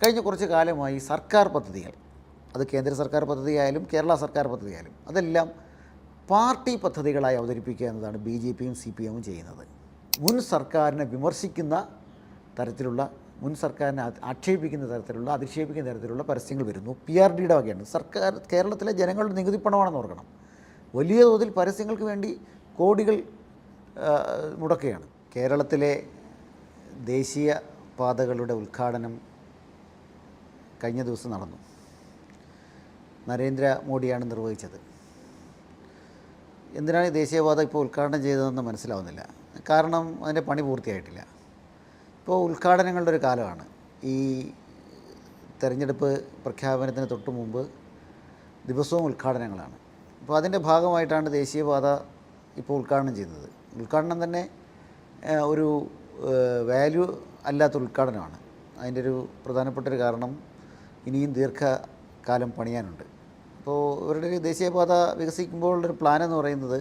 കഴിഞ്ഞ കുറച്ച് കാലമായി സർക്കാർ പദ്ധതികൾ, അത് കേന്ദ്ര സർക്കാർ പദ്ധതിയായാലും കേരള സർക്കാർ പദ്ധതിയായാലും, അതെല്ലാം പാർട്ടി പദ്ധതികളായി അവതരിപ്പിക്കുക എന്നതാണ് ബി ജെ പിയും സി പി എമ്മും ചെയ്യുന്നത്. മുൻ സർക്കാരിനെ വിമർശിക്കുന്ന തരത്തിലുള്ള, മുൻ സർക്കാരിനെ ആക്ഷേപിക്കുന്ന തരത്തിലുള്ള, അധിക്ഷേപിക്കുന്ന തരത്തിലുള്ള പരസ്യങ്ങൾ വരുന്നു. PRDയുടെ വകയാണ്. സർക്കാർ കേരളത്തിലെ ജനങ്ങളുടെ നികുതി പണമാണെന്ന് ഓർക്കണം. വലിയ തോതിൽ പരസ്യങ്ങൾക്ക് വേണ്ടി കോടികൾ മുടക്കുകയാണ്. കേരളത്തിലെ ദേശീയ പാതകളുടെ ഉദ്ഘാടനം കഴിഞ്ഞ ദിവസം നടന്നു. നരേന്ദ്രമോദിയാണ് നിർവഹിച്ചത്. എന്തിനാണ് ദേശീയപാത ഇപ്പോൾ ഉദ്ഘാടനം ചെയ്തതെന്ന് മനസ്സിലാവുന്നില്ല. കാരണം അതിൻ്റെ പണി പൂർത്തിയായിട്ടില്ല. ഇപ്പോൾ ഉദ്ഘാടനങ്ങളുടെ ഒരു കാലമാണ്. ഈ തെരഞ്ഞെടുപ്പ് പ്രഖ്യാപനത്തിന് തൊട്ട് മുമ്പ് ദിവസവും ഉദ്ഘാടനങ്ങളാണ്. അപ്പോൾ അതിൻ്റെ ഭാഗമായിട്ടാണ് ദേശീയപാത ഇപ്പോൾ ഉദ്ഘാടനം ചെയ്യുന്നത്. ഉദ്ഘാടനം തന്നെ ഒരു വാല്യൂ അല്ലാത്ത ഉദ്ഘാടനമാണ്. അതിൻ്റെ ഒരു പ്രധാനപ്പെട്ടൊരു കാരണം ഇനിയും ദീർഘകാലം പണിയാനുണ്ട്. അപ്പോൾ ഇവരുടെ ദേശീയപാത വികസിക്കുമ്പോഴുള്ളൊരു പ്ലാൻ എന്ന് പറയുന്നത്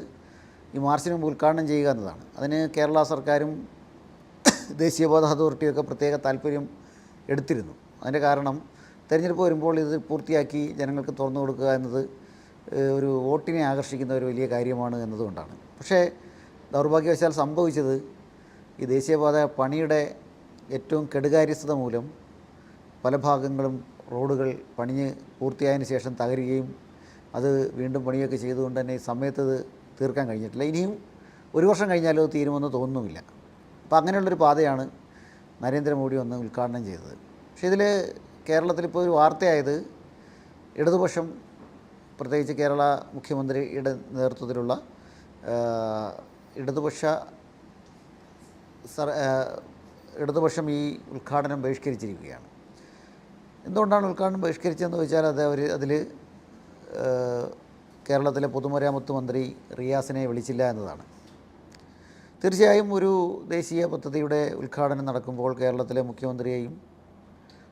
ഈ മാർച്ചിന് മുമ്പ് ഉദ്ഘാടനം ചെയ്യുക എന്നതാണ്. അതിന് കേരള സർക്കാരും ദേശീയപാത അതോറിറ്റിയൊക്കെ പ്രത്യേക താല്പര്യം എടുത്തിരുന്നു. അതിൻ്റെ കാരണം തിരഞ്ഞെടുപ്പ് വരുമ്പോൾ ഇത് പൂർത്തിയാക്കി ജനങ്ങൾക്ക് തുറന്നു കൊടുക്കുക എന്നത് ഒരു വോട്ടിനെ ആകർഷിക്കുന്ന ഒരു വലിയ കാര്യമാണ് എന്നതുകൊണ്ടാണ്. പക്ഷേ ദൗർഭാഗ്യവശാൽ സംഭവിച്ചത് ഈ ദേശീയപാത പണിയുടെ ഏറ്റവും കെടുകാര്യസ്ഥത മൂലം പല ഭാഗങ്ങളും റോഡുകൾ പണിഞ്ഞ് പൂർത്തിയായതിന് ശേഷം തകരുകയും അത് വീണ്ടും പണിയൊക്കെ ചെയ്തുകൊണ്ട് തന്നെ ഈ സമയത്ത് ഇത് തീർക്കാൻ കഴിഞ്ഞിട്ടില്ല. ഇനിയും ഒരു വർഷം കഴിഞ്ഞാലോ തീരുമെന്ന് തോന്നുന്നുമില്ല. അപ്പോൾ അങ്ങനെയുള്ളൊരു പാതയാണ് നരേന്ദ്രമോദി വന്ന് ഉദ്ഘാടനം ചെയ്തത്. പക്ഷേ ഇതിൽ കേരളത്തിലിപ്പോൾ ഒരു വാർത്തയായത് ഇടതുപക്ഷം, പ്രത്യേകിച്ച് കേരള മുഖ്യമന്ത്രിയുടെ നേതൃത്വത്തിലുള്ള ഇടതുപക്ഷം ഈ ഉദ്ഘാടനം ബഹിഷ്കരിച്ചിരിക്കുകയാണ്. എന്തുകൊണ്ടാണ് ഉദ്ഘാടനം ബഹിഷ്കരിച്ചതെന്ന് ചോദിച്ചാൽ അതിൽ കേരളത്തിലെ പൊതുമരാമത്ത് മന്ത്രി റിയാസിനെ വിളിച്ചില്ല എന്നതാണ്. തീർച്ചയായും ഒരു ദേശീയ പദ്ധതിയുടെ ഉദ്ഘാടനം നടക്കുമ്പോൾ കേരളത്തിലെ മുഖ്യമന്ത്രിയെയും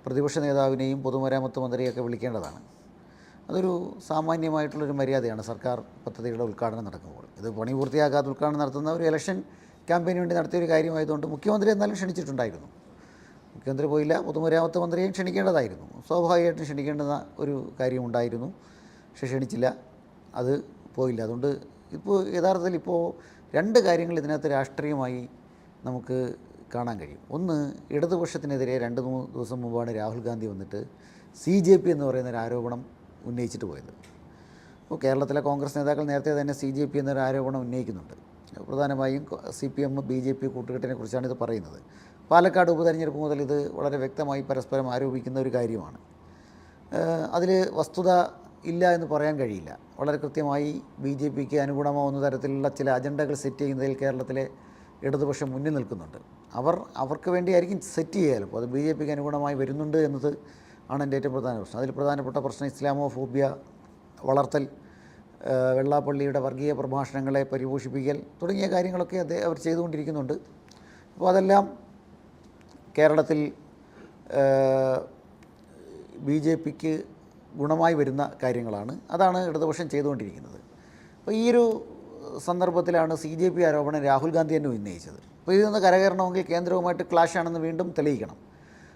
പ്രതിപക്ഷ നേതാവിനെയും പൊതുമരാമത്ത് മന്ത്രിയൊക്കെ വിളിക്കേണ്ടതാണ്. അതൊരു സാമാന്യമായിട്ടുള്ളൊരു മര്യാദയാണ് സർക്കാർ പദ്ധതിയുടെ ഉദ്ഘാടനം നടക്കുമ്പോൾ. ഇത് പണി പൂർത്തിയാക്കാത്ത ഉദ്ഘാടനം നടത്തുന്ന ഒരു ഇലക്ഷൻ ക്യാമ്പയിന് വേണ്ടി നടത്തിയൊരു കാര്യമായതുകൊണ്ട് മുഖ്യമന്ത്രി എന്നാലും ക്ഷണിച്ചിട്ടുണ്ടായിരുന്നു. മുഖ്യമന്ത്രി പോയില്ല, പൊതുമരാമത്ത് മന്ത്രിയെയും ക്ഷണിക്കേണ്ടതായിരുന്നു. സ്വാഭാവികമായിട്ടും ക്ഷണിക്കേണ്ടുന്ന ഒരു കാര്യമുണ്ടായിരുന്നു. പക്ഷേ ക്ഷണിച്ചില്ല, അത് പോയില്ല. അതുകൊണ്ട് ഇപ്പോൾ യഥാർത്ഥത്തിൽ ഇപ്പോൾ രണ്ട് കാര്യങ്ങൾ ഇതിനകത്ത് രാഷ്ട്രീയമായി നമുക്ക് കാണാൻ കഴിയും. ഒന്ന്, ഇടതുപക്ഷത്തിനെതിരെ 2-3 ദിവസം മുമ്പാണ് രാഹുൽ ഗാന്ധി വന്നിട്ട് CJP എന്ന് പറയുന്നൊരു ആരോപണം ഉന്നയിച്ചിട്ട് പോയത്. അപ്പോൾ കേരളത്തിലെ കോൺഗ്രസ് നേതാക്കൾ നേരത്തെ തന്നെ CJP എന്നൊരു ആരോപണം ഉന്നയിക്കുന്നുണ്ട്. പ്രധാനമായും CPM BJP കൂട്ടുകെട്ടിനെ കുറിച്ചാണ് ഇത് പറയുന്നത്. പാലക്കാട് ഉപതെരഞ്ഞെടുപ്പ് മുതൽ ഇത് വളരെ വ്യക്തമായി പരസ്പരം ആരോപിക്കുന്ന ഒരു കാര്യമാണ്. അതിൽ വസ്തുത ഇല്ല എന്ന് പറയാൻ കഴിയില്ല. വളരെ കൃത്യമായി BJPക്ക് അനുഗുണമാവുന്ന തരത്തിലുള്ള ചില അജണ്ടകൾ സെറ്റ് ചെയ്യുന്നതിൽ കേരളത്തിലെ ഇടതുപക്ഷം മുന്നിൽ നിൽക്കുന്നുണ്ട്. അവർക്ക് വേണ്ടിയായിരിക്കും സെറ്റ് ചെയ്യാലും അത് BJPക്ക് അനുഗുണമായി വരുന്നുണ്ട് എന്നത് ആണ് എൻ്റെ ഏറ്റവും പ്രധാന പ്രശ്നം. അതിൽ പ്രധാനപ്പെട്ട പ്രശ്നം ഇസ്ലാമോഫോബിയ വളർത്തൽ, വെള്ളാപ്പള്ളിയുടെ വർഗീയ പ്രഭാഷണങ്ങളെ പരിപോഷിപ്പിക്കൽ തുടങ്ങിയ കാര്യങ്ങളൊക്കെ അവർ ചെയ്തുകൊണ്ടിരിക്കുന്നുണ്ട്. അപ്പോൾ അതെല്ലാം കേരളത്തിൽ BJPക്ക് ഗുണമായി വരുന്ന കാര്യങ്ങളാണ്. അതാണ് ഇടതുപക്ഷം ചെയ്തുകൊണ്ടിരിക്കുന്നത്. അപ്പോൾ ഈ ഒരു സന്ദർഭത്തിലാണ് CJP ആരോപണം രാഹുൽ ഗാന്ധി തന്നെ ഉന്നയിച്ചത്. അപ്പോൾ ഇതിൽ നിന്ന് കരകയറണമെങ്കിൽ കേന്ദ്രവുമായിട്ട് ക്ലാഷാണെന്ന് വീണ്ടും തെളിയിക്കണം.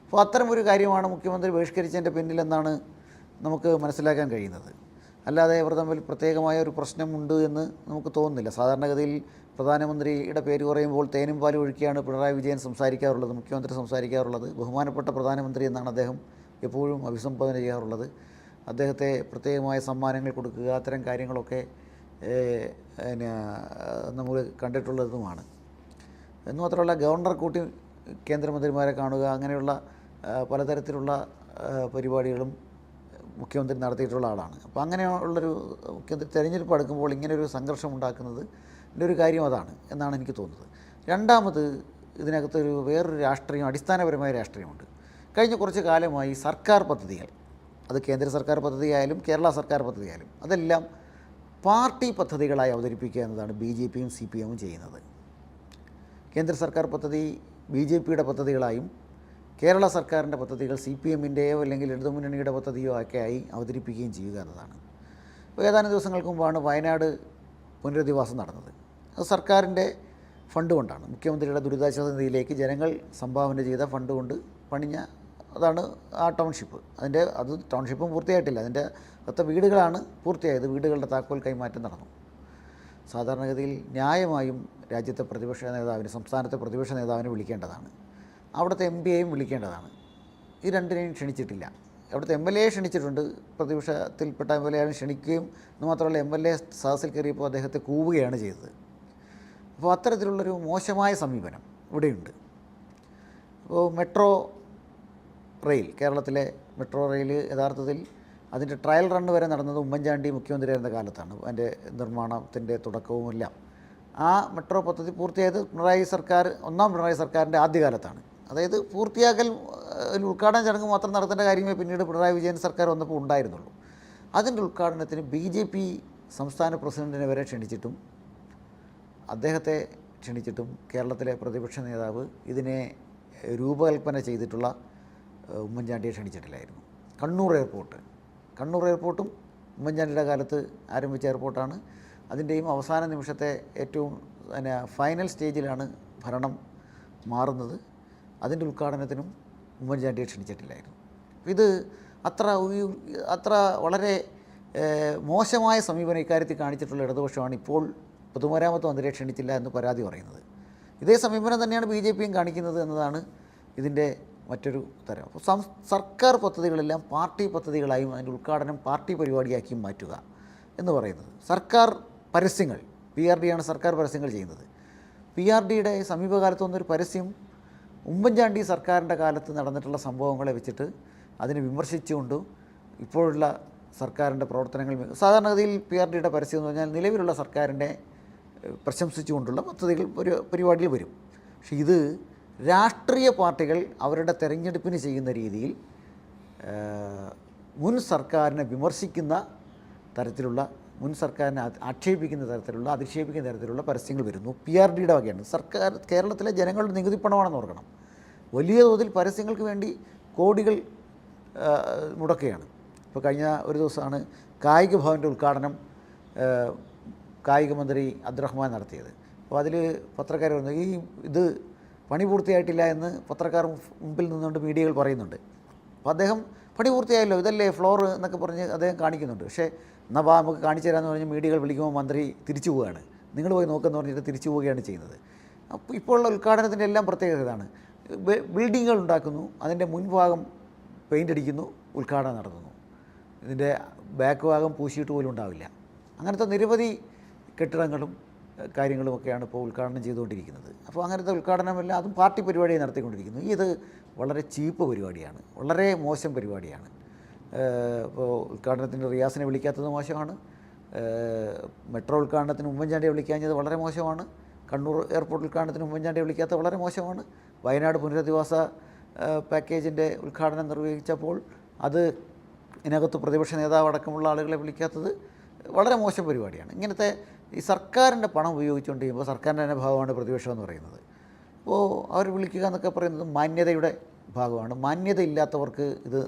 അപ്പോൾ അത്തരമൊരു കാര്യമാണ് മുഖ്യമന്ത്രി ബഹിഷ്കരിച്ചതിൻ്റെ പിന്നിലെന്നാണ് നമുക്ക് മനസ്സിലാക്കാൻ കഴിയുന്നത്. അല്ലാതെ ഇവർ തമ്മിൽ പ്രത്യേകമായ ഒരു പ്രശ്നമുണ്ട് എന്ന് നമുക്ക് തോന്നുന്നില്ല. സാധാരണഗതിയിൽ പ്രധാനമന്ത്രിയുടെ പേര് പറയുമ്പോൾ തേനും പാലും ഒഴുക്കിയാണ് പിണറായി വിജയൻ സംസാരിക്കാറുള്ളത്, മുഖ്യമന്ത്രി സംസാരിക്കാറുള്ളത്. ബഹുമാനപ്പെട്ട പ്രധാനമന്ത്രി എന്നാണ് അദ്ദേഹം എപ്പോഴും അഭിസംബോധന ചെയ്യാറുള്ളത്. അദ്ദേഹത്തെ പ്രത്യേകമായ സമ്മാനങ്ങൾ കൊടുക്കുക, അത്തരം കാര്യങ്ങളൊക്കെ നമ്മൾ കണ്ടിട്ടുള്ളതുമാണ്. എന്ന് മാത്രമല്ല, ഗവർണർ കൂട്ടി കേന്ദ്രമന്ത്രിമാരെ കാണുക, അങ്ങനെയുള്ള പലതരത്തിലുള്ള പരിപാടികളും മുഖ്യമന്ത്രി നടത്തിയിട്ടുള്ള ആളാണ്. അപ്പോൾ അങ്ങനെയുള്ളൊരു മുഖ്യമന്ത്രി തെരഞ്ഞെടുപ്പ് അടുക്കുമ്പോൾ ഇങ്ങനെയൊരു സംഘർഷം ഉണ്ടാക്കുന്നത് ഒരു കാര്യം അതാണ് എന്നാണ് എനിക്ക് തോന്നുന്നത്. രണ്ടാമത്, ഇതിനകത്തൊരു വേറൊരു രാഷ്ട്രീയം, അടിസ്ഥാനപരമായ രാഷ്ട്രീയമുണ്ട്. കഴിഞ്ഞ കുറച്ച് കാലമായി സർക്കാർ പദ്ധതികൾ, അത് കേന്ദ്ര സർക്കാർ പദ്ധതിയായാലും കേരള സർക്കാർ പദ്ധതിയായാലും, അതെല്ലാം പാർട്ടി പദ്ധതികളായി അവതരിപ്പിക്കുക എന്നതാണ് BJPയും CPMും ചെയ്യുന്നത്. കേന്ദ്ര സർക്കാർ പദ്ധതി BJPയുടെ പദ്ധതികളായും കേരള സർക്കാരിൻ്റെ പദ്ധതികൾ CPMൻ്റെയോ അല്ലെങ്കിൽ ഇടതുമുന്നണിയുടെ പദ്ധതിയോ ഒക്കെ ആയി അവതരിപ്പിക്കുകയും ചെയ്യുക എന്നതാണ്. അപ്പോൾ ഏതാനും ദിവസങ്ങൾക്ക് മുമ്പാണ് വയനാട് പുനരധിവാസം നടന്നത്. അത് സർക്കാരിൻ്റെ ഫണ്ട് കൊണ്ടാണ്, മുഖ്യമന്ത്രിയുടെ ദുരിതാശ്വാസ നിധിയിലേക്ക് ജനങ്ങൾ സംഭാവന ചെയ്ത ഫണ്ട് കൊണ്ട് പണിഞ്ഞ അതാണ് ആ ടൗൺഷിപ്പ്. അത് ടൗൺഷിപ്പും പൂർത്തിയായിട്ടില്ല. അതിൻ്റെ ഒത്ത വീടുകളാണ് പൂർത്തിയായത്. വീടുകളുടെ താക്കോൽ കൈമാറ്റം നടന്നു. സാധാരണഗതിയിൽ ന്യായമായും രാജ്യത്തെ പ്രതിപക്ഷ നേതാവിന്, സംസ്ഥാനത്തെ പ്രതിപക്ഷ നേതാവിനെ വിളിക്കേണ്ടതാണ്. അവിടുത്തെ എം.പിയെയും വിളിക്കേണ്ടതാണ്. ഈ രണ്ടിനെയും ക്ഷണിച്ചിട്ടില്ല. അവിടുത്തെ എം.എൽ.എ ക്ഷണിച്ചിട്ടുണ്ട്. പ്രതിപക്ഷത്തിൽപ്പെട്ട എം.എൽ.എ ക്ഷണിക്കുകയും എന്ന് മാത്രമല്ല എം.എൽ.എ സദസ്സിൽ കയറിയപ്പോൾ അദ്ദേഹത്തെ കൂവുകയാണ് ചെയ്തത്. അപ്പോൾ അത്തരത്തിലുള്ളൊരു മോശമായ സമീപനം ഇവിടെയുണ്ട്. അപ്പോൾ മെട്രോ റെയിൽ, കേരളത്തിലെ മെട്രോ റെയിൽ യഥാർത്ഥത്തിൽ അതിൻ്റെ ട്രയൽ റണ്ണ് വരെ നടന്നത് ഉമ്മൻചാണ്ടി മുഖ്യമന്ത്രിയായിരുന്ന കാലത്താണ്. അതിൻ്റെ നിർമ്മാണത്തിൻ്റെ തുടക്കവുമെല്ലാം. ആ മെട്രോ പദ്ധതി പൂർത്തിയായത് ഒന്നാം പിണറായി സർക്കാരിൻ്റെ ആദ്യകാലത്താണ്. അതായത് പൂർത്തിയാക്കൽ ഉദ്ഘാടന ചടങ്ങ് മാത്രം നടത്തേണ്ട കാര്യമേ പിന്നീട് പിണറായി വിജയൻ സർക്കാർ വന്നപ്പോൾ ഉണ്ടായിരുന്നുള്ളൂ. അതിൻ്റെ ഉദ്ഘാടനത്തിന് BJP സംസ്ഥാന പ്രസിഡൻറ്റിനെ വരെ ക്ഷണിച്ചിട്ടും അദ്ദേഹത്തെ ക്ഷണിച്ചിട്ടും കേരളത്തിലെ പ്രതിപക്ഷ നേതാവ് ഇതിനെ രൂപകൽപ്പന ചെയ്തിട്ടുള്ള ഉമ്മൻചാണ്ടിയെ ക്ഷണിച്ചിട്ടില്ലായിരുന്നു. കണ്ണൂർ എയർപോർട്ടും ഉമ്മൻചാണ്ടിയുടെ കാലത്ത് ആരംഭിച്ച എയർപോർട്ടാണ്. അതിൻ്റെയും അവസാന നിമിഷത്തെ ഏറ്റവും ഫൈനൽ സ്റ്റേജിലാണ് ഭരണം മാറുന്നത്. അതിൻ്റെ ഉദ്ഘാടനത്തിനും ഉമ്മൻചാണ്ടിയെ ക്ഷണിച്ചിട്ടില്ലായിരുന്നു. ഇത് അത്ര വളരെ മോശമായ സമീപനം ഇക്കാര്യത്തിൽ കാണിച്ചിട്ടുള്ള ഇടതുപക്ഷമാണ് ഇപ്പോൾ പൊതുമരാമത്ത് മന്ത്രിയെ ക്ഷണിച്ചില്ല എന്ന് പരാതി പറയുന്നത്. ഇതേ സമീപനം തന്നെയാണ് BJPയും കാണിക്കുന്നത് എന്നതാണ് ഇതിൻ്റെ മറ്റൊരു തരം. അപ്പോൾ സർക്കാർ പദ്ധതികളെല്ലാം പാർട്ടി പദ്ധതികളായും അതിൻ്റെ ഉദ്ഘാടനം പാർട്ടി പരിപാടിയാക്കിയും മാറ്റുക എന്ന് പറയുന്നത്. സർക്കാർ പരസ്യങ്ങൾ, PRD ആണ് സർക്കാർ പരസ്യങ്ങൾ ചെയ്യുന്നത്. PRDയുടെ സമീപകാലത്തൊന്നൊരു പരസ്യം ഉമ്മൻചാണ്ടി സർക്കാരിൻ്റെ കാലത്ത് നടന്നിട്ടുള്ള സംഭവങ്ങളെ വെച്ചിട്ട് അതിനെ വിമർശിച്ചുകൊണ്ടും ഇപ്പോഴുള്ള സർക്കാരിൻ്റെ പ്രവർത്തനങ്ങൾ, സാധാരണഗതിയിൽ PRDയുടെ പരസ്യം എന്ന് പറഞ്ഞാൽ നിലവിലുള്ള സർക്കാരിനെ പ്രശംസിച്ചുകൊണ്ടുള്ള പരിപാടിയിൽ വരും. പക്ഷേ ഇത് രാഷ്ട്രീയ പാർട്ടികൾ അവരുടെ തെരഞ്ഞെടുപ്പിന് ചെയ്യുന്ന രീതിയിൽ മുൻ സർക്കാരിനെ വിമർശിക്കുന്ന തരത്തിലുള്ള, മുൻ സർക്കാരിനെ ആക്ഷേപിക്കുന്ന തരത്തിലുള്ള, അധിക്ഷേപിക്കുന്ന തരത്തിലുള്ള പരസ്യങ്ങൾ വരുന്നു. PRDയുടെ വകയാണ്. സർക്കാർ കേരളത്തിലെ ജനങ്ങളുടെ നികുതി പണമാണെന്ന് ഓർക്കണം. വലിയ തോതിൽ പരസ്യങ്ങൾക്ക് വേണ്ടി കോടികൾ മുടക്കുകയാണ്. ഇപ്പോൾ കഴിഞ്ഞ ഒരു ദിവസമാണ് കായിക ഭവൻ്റെ ഉദ്ഘാടനം കായിക മന്ത്രി അബ്ദുറഹ്മാൻ നടത്തിയത്. അപ്പോൾ അതിൽ പത്രക്കാർ പറഞ്ഞു, ഇത് പണി പൂർത്തിയായിട്ടില്ല എന്ന് പത്രക്കാർ മുമ്പിൽ നിന്നുകൊണ്ട് മീഡിയകൾ പറയുന്നുണ്ട്. അപ്പോൾ അദ്ദേഹം പണി പൂർത്തിയായല്ലോ, ഇതല്ലേ ഫ്ലോർ എന്നൊക്കെ പറഞ്ഞ് അദ്ദേഹം കാണിക്കുന്നുണ്ട്. പക്ഷേ എന്നാൽ നമുക്ക് കാണിച്ചു തരാമെന്ന് പറഞ്ഞ് മീഡിയകൾ വിളിക്കുമ്പോൾ മന്ത്രി തിരിച്ചു പോവുകയാണ്. നിങ്ങൾ പോയി നോക്കുമെന്ന് പറഞ്ഞിട്ട് തിരിച്ചു പോവുകയാണ് ചെയ്യുന്നത്. അപ്പോൾ ഇപ്പോഴുള്ള ഉദ്ഘാടനത്തിൻ്റെ എല്ലാം പ്രത്യേകത ഇതാണ്. ബിൽഡിങ്ങുകൾ ഉണ്ടാക്കുന്നു, അതിൻ്റെ മുൻഭാഗം പെയിൻ്റ് അടിക്കുന്നു, ഉദ്ഘാടനം നടത്തുന്നു. ഇതിൻ്റെ ബാക്ക് ഭാഗം പൂശിയിട്ട് പോലും ഉണ്ടാവില്ല. അങ്ങനത്തെ നിരവധി കെട്ടിടങ്ങളും കാര്യങ്ങളുമൊക്കെയാണ് ഇപ്പോൾ ഉദ്ഘാടനം ചെയ്തുകൊണ്ടിരിക്കുന്നത്. അപ്പോൾ അങ്ങനത്തെ ഉദ്ഘാടനമെല്ലാം അതും പാർട്ടി പരിപാടിയായി നടത്തിക്കൊണ്ടിരിക്കുന്നു. ഇത് വളരെ ചീപ്പ് പരിപാടിയാണ്, വളരെ മോശം പരിപാടിയാണ്. ഇപ്പോൾ ഉദ്ഘാടനത്തിന് റിയാസിനെ വിളിക്കാത്തത് മോശമാണ്. മെട്രോ ഉദ്ഘാടനത്തിന് ഉമ്മൻചാണ്ടിയെ വിളിക്കാഞ്ഞത് വളരെ മോശമാണ്. കണ്ണൂർ എയർപോർട്ട് ഉദ്ഘാടനത്തിന് ഉമ്മൻചാണ്ടിയെ വിളിക്കാത്തത് വളരെ മോശമാണ്. വയനാട് പുനരധിവാസ പാക്കേജിൻ്റെ ഉദ്ഘാടനം നിർവഹിച്ചപ്പോൾ ഇതിനകത്ത് പ്രതിപക്ഷ നേതാവ് അടക്കമുള്ള ആളുകളെ വിളിക്കാത്തത് വളരെ മോശം പരിപാടിയാണ്. ഇങ്ങനത്തെ ഈ സർക്കാരിൻ്റെ പണം ഉപയോഗിച്ചുകൊണ്ട് കഴിയുമ്പോൾ സർക്കാരിൻ്റെ തന്നെ ഭാഗമാണ് പ്രതിപക്ഷം എന്ന് പറയുന്നത്. അപ്പോൾ അവർ വിളിക്കുക എന്നൊക്കെ പറയുന്നത് മാന്യതയുടെ ഭാഗമാണ്. മാന്യത ഇല്ലാത്തവർക്ക് ഇത്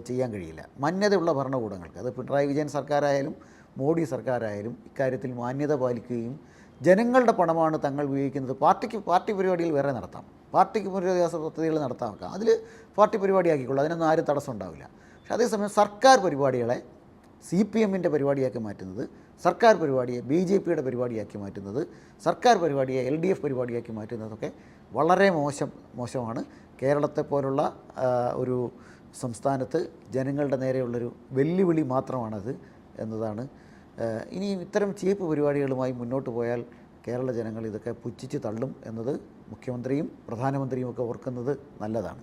ചെയ്യാൻ കഴിയില്ല. മാന്യതയുള്ള ഭരണകൂടങ്ങൾക്ക്, അത് പിണറായി വിജയൻ സർക്കാരായാലും മോഡി സർക്കാരായാലും ഇക്കാര്യത്തിൽ മാന്യത പാലിക്കുകയും ജനങ്ങളുടെ പണമാണ് തങ്ങൾ ഉപയോഗിക്കുന്നത്, പാർട്ടി പരിപാടികൾ വേറെ നടത്താം, പാർട്ടിക്ക് പുനരധിവാസ പദ്ധതികൾ നടത്താം, അതിൽ പാർട്ടി പരിപാടിയാക്കിക്കൊള്ളൂ, അതിനൊന്നും ആരും തടസ്സം ഉണ്ടാവില്ല. പക്ഷേ അതേസമയം സർക്കാർ പരിപാടികളെ CPMൻ്റെ പരിപാടിയാക്കി മാറ്റുന്നത്, സർക്കാർ പരിപാടിയെ BJPയുടെ പരിപാടിയാക്കി മാറ്റുന്നത്, സർക്കാർ പരിപാടിയെ LDF പരിപാടിയാക്കി മാറ്റുന്നതൊക്കെ വളരെ മോശമാണ്. കേരളത്തെ പോലുള്ള ഒരു സംസ്ഥാനത്ത് ജനങ്ങളുടെ നേരെയുള്ളൊരു വെല്ലുവിളി മാത്രമാണത് എന്നതാണ്. ഇനിയും ഇത്തരം ചീപ്പ് പരിപാടികളുമായി മുന്നോട്ട് പോയാൽ കേരള ജനങ്ങൾ ഇതൊക്കെ പുച്ഛിച്ച് തള്ളും എന്നത് മുഖ്യമന്ത്രിയും പ്രധാനമന്ത്രിയും ഒക്കെ ഓർക്കുന്നത് നല്ലതാണ്.